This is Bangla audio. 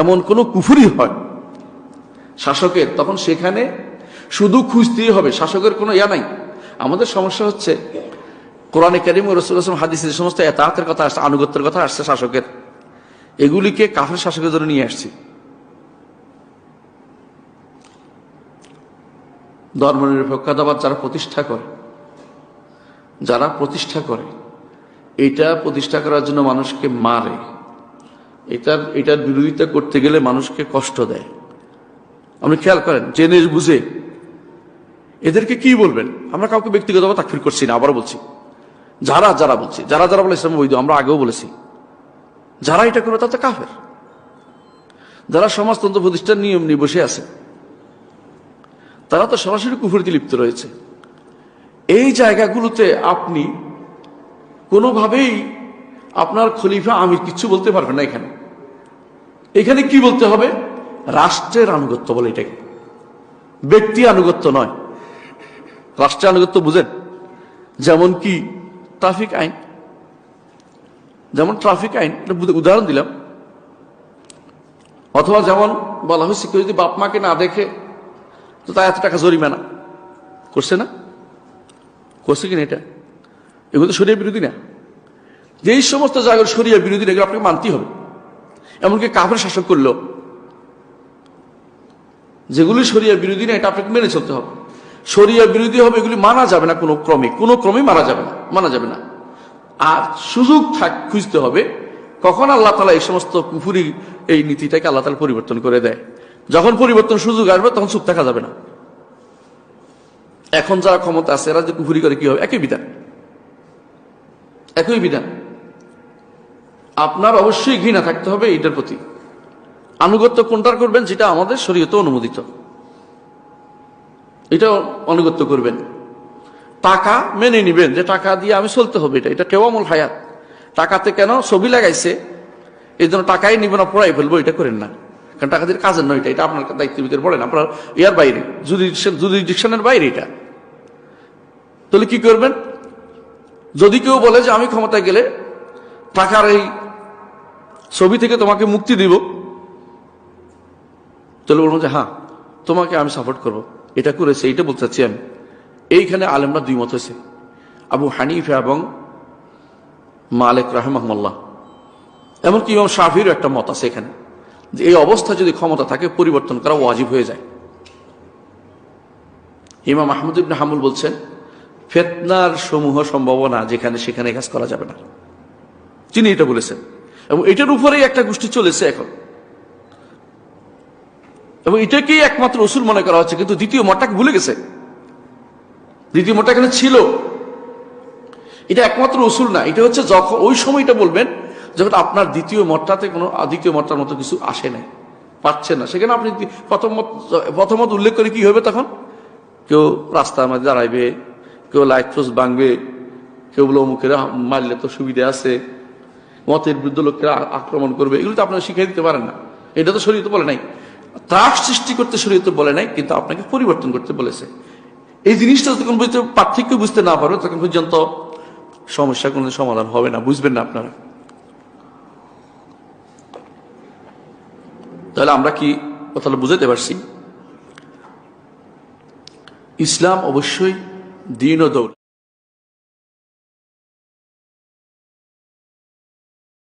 এমন কোনো কুফরি হয় শাসকের, তখন সেখানে শুধু খুঁজতেই হবে, শাসকের কোনো ইয়া নাই। আমাদের সমস্যা হচ্ছে কোরআনে কারীম ও রাসূলুল্লাহ সাল্লাল্লাহু আলাইহি ওয়াসাল্লাম হাদিসে যে সমস্ত এতাআতের কথা আসছে, আনুগত্যের কথা আসছে শাসকের, এগুলিকে কাফের শাসকের জন্য নিয়ে আসছি। ধর্মনিরপেক্ষতাবাদ যারা প্রতিষ্ঠা করে এটা প্রতিষ্ঠা করার জন্য মানুষকে মারে, এটার বিরোধিতা করতে গেলে মানুষকে কষ্ট দেয়। আপনি খেয়াল করেন, জেনে বুঝে এদেরকে কি বলবেন? আমরা কাউকে ব্যক্তিগতভাবে তাকফির করছি না, আবার বলছি, যারা বলে ইসলাম বৈধ, আমরা আগেও বলেছি, যারা এটা করবে তাতে কাফের। যারা সমাজতন্ত্র প্রতিষ্ঠার নিয়ম নিয়ে বসে আছে তারা তো সরাসরি কুফরিতে লিপ্ত রয়েছে। এই জায়গাগুলোতে আপনি কোনোভাবেই আপনার খলিফা আমির কিচ্ছু বলতে পারবেন না। এখানে কি বলতে হবে? রাষ্ট্রের আনুগত্য বলে এটাকে, ব্যক্তি আনুগত্য নয়। রাষ্ট্রের আনুগত্য বুঝেন? যেমন কি ট্রাফিক আইন, উদাহরণ দিলাম। অথবা যেমন বলা হয়েছে কেউ যদি বাপ মাকে না দেখে তো তাই এত টাকা জরিমানা করছে কিনা, এগুলো তো শরিয়া বিরোধী না। যেই সমস্ত জায়গার শরিয়া বিরোধী এগুলো আপনাকে মানতেই হবে। এমনকি কাফের শাসক করলেও যেগুলি শরিয়া বিরোধী না, এটা আপনাকে মেনে চলতে হবে। শরিয়া বিরোধী হবে এগুলি মানা যাবে না, কোনো ক্রমে মানা যাবে না। আর সুযোগ খুঁজতে হবে কখন আল্লাহ তাআলা এই সমস্ত কুফরি এই নীতিটাকে আল্লাহ তাআলা পরিবর্তন করে দেয়। যখন পরিবর্তন সুযোগ আসবে তখন চুপ থাকা যাবে না। এখন যারা ক্ষমতা আছে এরা যে কুফরি করে কি হবে? একই বিধান। আপনার অবশ্যই ঘৃণা থাকতে হবে এটার প্রতি। আনুগত্য কোনটার করবেন? যেটা আমাদের শরীয়তে অনুমোদিত, এটা আনুগত্য করবেন। টাকা মেনে নিবেন যে টাকা দিয়ে আমি চলতে হবে, এটা কেওয়ামুল হায়াত। টাকাতে কেন ছবি লাগাইছে এই জন্য টাকাই নিব না, পড়াই ফেলবো, এটা করেন না। কারণ টাকা দিয়ে কাজের নয়, এটা আপনার দায়িত্বের ভিতরে পড়ে না, আপনার ইয়ার বাইরে, জুরিডিকশনের বাইরে এটা। তাহলে কি করবেন? যদি কেউ বলে যে আমি ক্ষমতায় গেলে টাকার এই ছবি থেকে তোমাকে মুক্তি দিব, তাহলে বলবো যে হ্যাঁ তোমাকে আমি সাপোর্ট করবো, এটা করেছে, এইটা বলতে চাচ্ছি আমি। এইখানে আলেমরা দুই মত হয়েছে, আবু হানিফা এবং মালিক রাহিমাহুল্লাহ, এমনকি ইমাম শাফির একটা মত আছে এখানে, যে এই অবস্থা যদি ক্ষমতা থাকে পরিবর্তন করা ওয়াজিব হয়ে যায়। ইমাম আহমদ ইবনে হাম্বল বলছেন ফিতনার সমূহ সম্ভাবনা যেখানে সেখানে কাজ করা যাবে না, তিনি এটা বলেছেন। এবং এটার উপরেই একটা গোষ্ঠী চলেছে এখন, এবং এটাকেই একমাত্র উসুল মনে করা হচ্ছে। কিন্তু দ্বিতীয় মতটাকে ভুলে গেছে। দ্বিতীয় মতটা এখানে ছিল, এটা একমাত্র উসুল না। এটা হচ্ছে যখন ওই সময়টা বলবেন যখন আপনার দ্বিতীয় মতটার মতো কিছু আসে নাই, পাচ্ছেন না, সেখানে আপনি প্রথম মত উল্লেখ করে কি হবে? তখন কেউ রাস্তার মধ্যে দাঁড়াইবে, কেউ লাইট পোস্ট ভাঙবে, কেউ বলে অমুকেরা মারলে তো সুবিধা আছে, মতের বিরুদ্ধে লোকেরা আক্রমণ করবে। এগুলো তো আপনারা শিখিয়ে দিতে পারেন না, এটা তো শরীয়তে বলে নাই। ত্রাস সৃষ্টি করতে শরীয়তে বলে নাই, কিন্তু আপনাকে পরিবর্তন করতে বলেছে। এই জিনিসটা যখন পার্থক্য বুঝতে না পারবে তখন পর্যন্ত সমস্যা কোনো সমাধান হবে না, বুঝবেন না আপনারা। তাহলে আমরা কি কথাটা বুঝাতে পারছি? ইসলাম অবশ্যই দ্বীন ও দৌলত।